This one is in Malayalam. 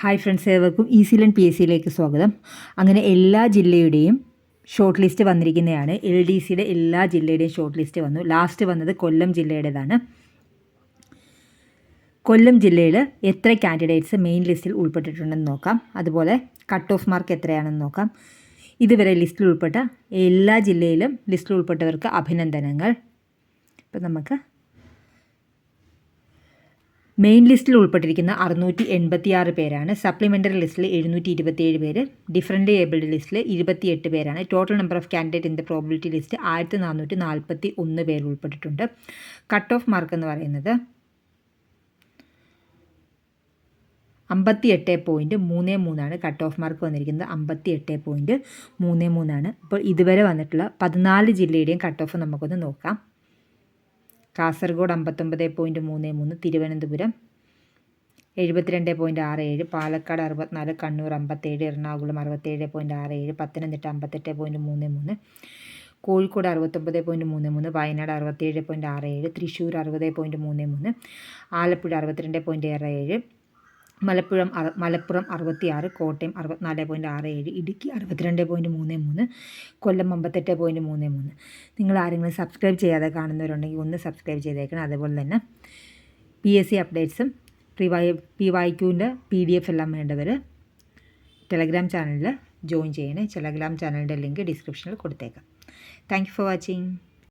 ഹായ് ഫ്രണ്ട്സ്, ഏവർക്കും ഈസി ലേൺ PSCയിലേക്ക് സ്വാഗതം. അങ്ങനെ എല്ലാ ജില്ലയുടെയും ഷോർട്ട് ലിസ്റ്റ് വന്നിരിക്കുന്നതാണ്. LDCയുടെ എല്ലാ ജില്ലയുടെയും ഷോർട്ട് ലിസ്റ്റ് വന്നു. ലാസ്റ്റ് വന്നത് കൊല്ലം ജില്ലയുടേതാണ്. കൊല്ലം ജില്ലയിൽ എത്ര കാൻഡിഡേറ്റ്സ് മെയിൻ ലിസ്റ്റിൽ ഉൾപ്പെട്ടിട്ടുണ്ടെന്ന് നോക്കാം. അതുപോലെ കട്ട് ഓഫ് മാർക്ക് എത്രയാണെന്ന് നോക്കാം. ഇതുവരെ ലിസ്റ്റിൽ ഉൾപ്പെട്ട എല്ലാ ജില്ലയിലും ലിസ്റ്റിൽ ഉൾപ്പെട്ടവർക്ക് അഭിനന്ദനങ്ങൾ. ഇപ്പം നമുക്ക് മെയിൻ ലിസ്റ്റിൽ ഉൾപ്പെട്ടിരിക്കുന്ന 686 പേരാണ്. സപ്ലിമെൻ്ററി ലിസ്റ്റിൽ 727 പേര്. ഡിഫറൻ്റ് ഏബിൾഡ് ലിസ്റ്റിൽ 28 പേരാണ്. Total number of candidate in the probability list 1441 പേര് ഉൾപ്പെട്ടിട്ടുണ്ട്. കട്ട് ഓഫ് മാർക്ക് എന്ന് പറയുന്നത് 58.33 കട്ട് ഓഫ് മാർക്ക് വന്നിരിക്കുന്നത്. 58.33. അപ്പോൾ ഇതുവരെ വന്നിട്ടുള്ള 14 ജില്ലയുടെയും കട്ട് ഓഫ് നമുക്കൊന്ന് നോക്കാം. കാസർഗോഡ് 59.33, തിരുവനന്തപുരം 72.67, പാലക്കാട് 64, കണ്ണൂർ 57, എറണാകുളം 67.67, പത്തനംതിട്ട 58.33, കോഴിക്കോട് 69.33, വയനാട് 67.67, തൃശ്ശൂർ 60.33, ആലപ്പുഴ 62.67, മലപ്പുറം 66, കോട്ടയം 64.67, ഇടുക്കി 62.33, കൊല്ലം 58.33. നിങ്ങൾ ആരെങ്കിലും സബ്സ്ക്രൈബ് ചെയ്യാതെ കാണുന്നവരുണ്ടെങ്കിൽ ഒന്ന് സബ്സ്ക്രൈബ് ചെയ്തേക്കണം. അതുപോലെ തന്നെ PSC അപ്ഡേറ്റ്സും PYQൻ്റെ PDF എല്ലാം വേണ്ടവർ ടെലഗ്രാം ചാനലിൽ ജോയിൻ ചെയ്യണേ. ടെലഗ്രാം ചാനലിൻ്റെ ലിങ്ക് ഡിസ്ക്രിപ്ഷനിൽ കൊടുത്തേക്കാം. Thank you for watching.